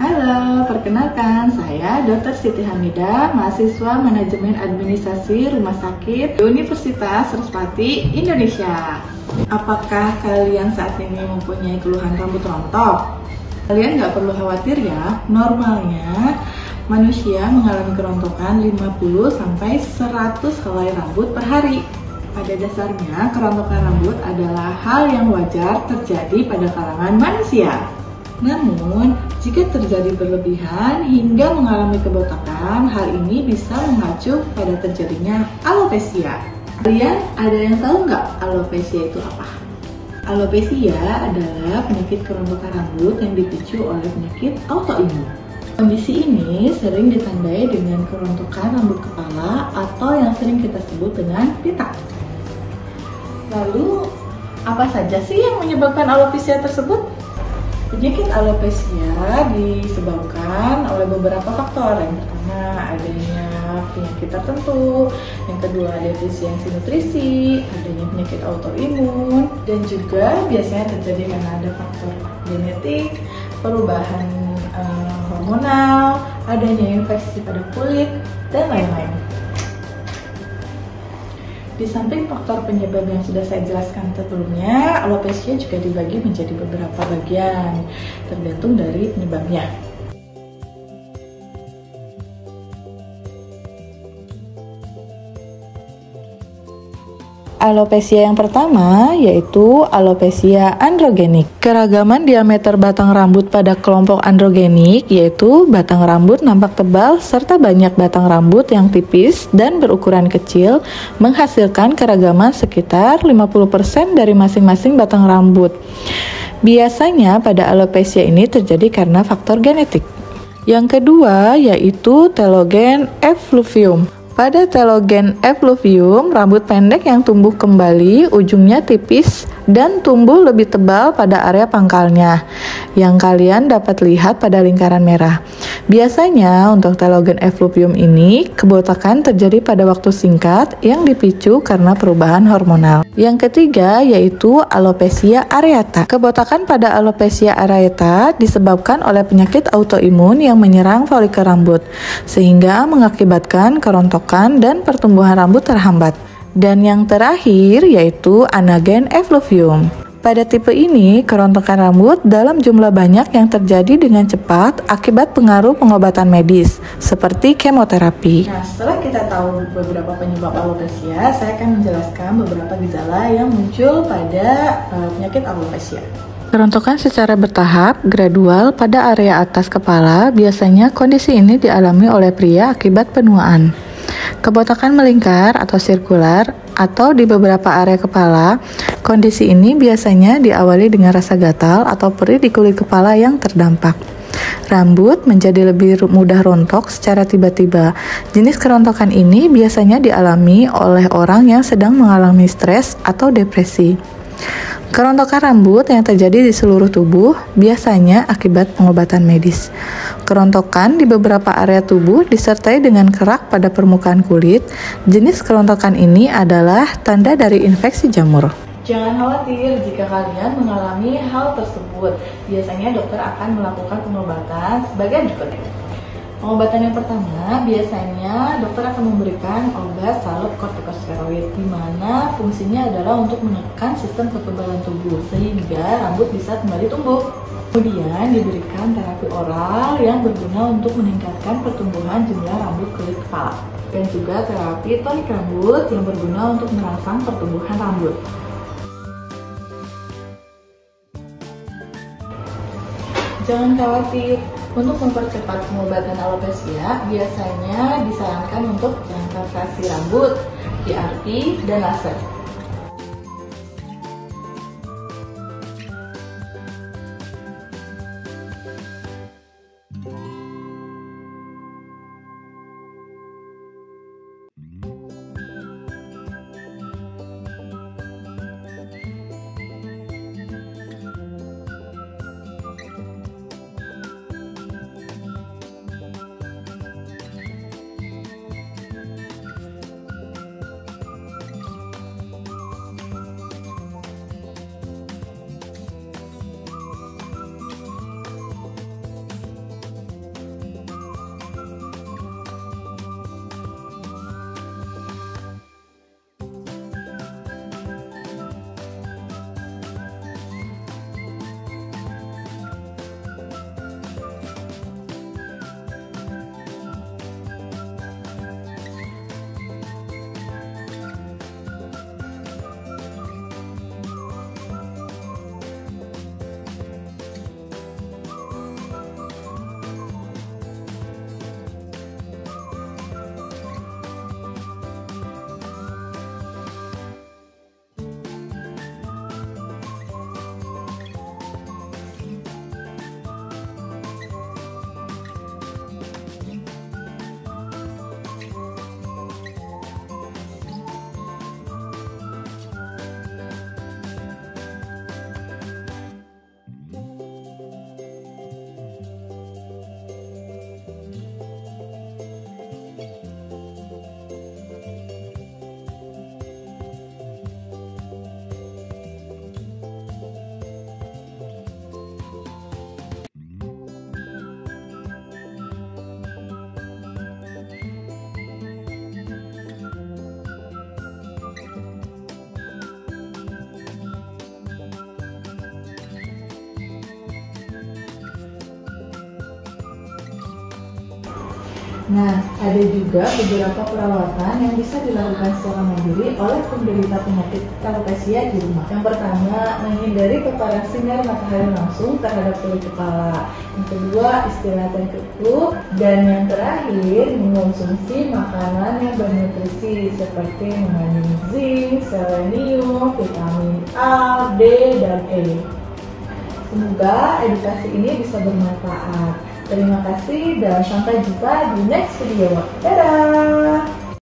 Halo, perkenalkan saya Dr. Siti Hamidah, mahasiswa Manajemen Administrasi Rumah Sakit Universitas Srespati, Indonesia. Apakah kalian saat ini mempunyai keluhan rambut rontok? Kalian nggak perlu khawatir ya, normalnya manusia mengalami kerontokan 50-100 helai rambut per hari. Pada dasarnya, kerontokan rambut adalah hal yang wajar terjadi pada kalangan manusia. Namun, jika terjadi berlebihan hingga mengalami kebotakan, hal ini bisa mengacu pada terjadinya alopecia. Kalian ada yang tahu nggak alopecia itu apa? Alopecia adalah penyakit kerontokan rambut yang dipicu oleh penyakit autoimun. Kondisi ini sering ditandai dengan kerontokan rambut kepala atau yang sering kita sebut dengan pita. Lalu, apa saja sih yang menyebabkan alopecia tersebut? Penyakit alopecia disebabkan oleh beberapa faktor. Yang pertama, adanya penyakit tertentu. Yang kedua, defisiensi nutrisi, adanya penyakit autoimun, dan juga biasanya terjadi karena ada faktor genetik, perubahan hormonal, adanya infeksi pada kulit, dan lain-lain. Di samping faktor penyebab yang sudah saya jelaskan sebelumnya, alopecia juga dibagi menjadi beberapa bagian, tergantung dari penyebabnya. Alopecia yang pertama yaitu alopecia androgenik. Keragaman diameter batang rambut pada kelompok androgenik yaitu batang rambut nampak tebal serta banyak batang rambut yang tipis dan berukuran kecil menghasilkan keragaman sekitar 50% dari masing-masing batang rambut. Biasanya pada alopecia ini terjadi karena faktor genetik. Yang kedua yaitu telogen effluvium. Pada telogen effluvium, rambut pendek yang tumbuh kembali, ujungnya tipis dan tumbuh lebih tebal pada area pangkalnya, yang kalian dapat lihat pada lingkaran merah. Biasanya untuk telogen effluvium ini, kebotakan terjadi pada waktu singkat yang dipicu karena perubahan hormonal. Yang ketiga yaitu alopecia areata. Kebotakan pada alopecia areata disebabkan oleh penyakit autoimun yang menyerang folikel rambut, sehingga mengakibatkan kerontokan dan pertumbuhan rambut terhambat. Dan yang terakhir yaitu anagen effluvium. Pada tipe ini, kerontokan rambut dalam jumlah banyak yang terjadi dengan cepat akibat pengaruh pengobatan medis, seperti kemoterapi. Nah, setelah kita tahu beberapa penyebab alopecia, saya akan menjelaskan beberapa gejala yang muncul pada penyakit alopecia. Kerontokan secara bertahap, gradual pada area atas kepala, biasanya kondisi ini dialami oleh pria akibat penuaan. Kebotakan melingkar atau sirkular atau di beberapa area kepala, kondisi ini biasanya diawali dengan rasa gatal atau perih di kulit kepala yang terdampak. Rambut menjadi lebih mudah rontok secara tiba-tiba. Jenis kerontokan ini biasanya dialami oleh orang yang sedang mengalami stres atau depresi. Kerontokan rambut yang terjadi di seluruh tubuh biasanya akibat pengobatan medis. Kerontokan di beberapa area tubuh disertai dengan kerak pada permukaan kulit. Jenis kerontokan ini adalah tanda dari infeksi jamur. Jangan khawatir jika kalian mengalami hal tersebut. Biasanya dokter akan melakukan pengobatan sebagai berikut. Pengobatan yang pertama, biasanya dokter akan memberikan obat salep kortikosteroid, di mana fungsinya adalah untuk menekan sistem kekebalan tubuh sehingga rambut bisa kembali tumbuh. Kemudian diberikan terapi oral yang berguna untuk meningkatkan pertumbuhan jumlah rambut kulit kepala, dan juga terapi tonik rambut yang berguna untuk merangsang pertumbuhan rambut. Jangan khawatir. Untuk mempercepat pengobatan alopecia, biasanya disarankan untuk transplantasasi rambut, PRP, dan laser. Nah, ada juga beberapa perawatan yang bisa dilakukan secara mandiri oleh penderita penyakit alopecia di rumah. Yang pertama, menghindari paparan sinar matahari langsung terhadap kulit kepala. Yang kedua, istirahat yang cukup. Dan yang terakhir, mengonsumsi makanan yang bernutrisi seperti mengandung zinc, selenium, vitamin A, D, dan E. Semoga edukasi ini bisa bermanfaat. Terima kasih dan sampai jumpa di next video. Dadah!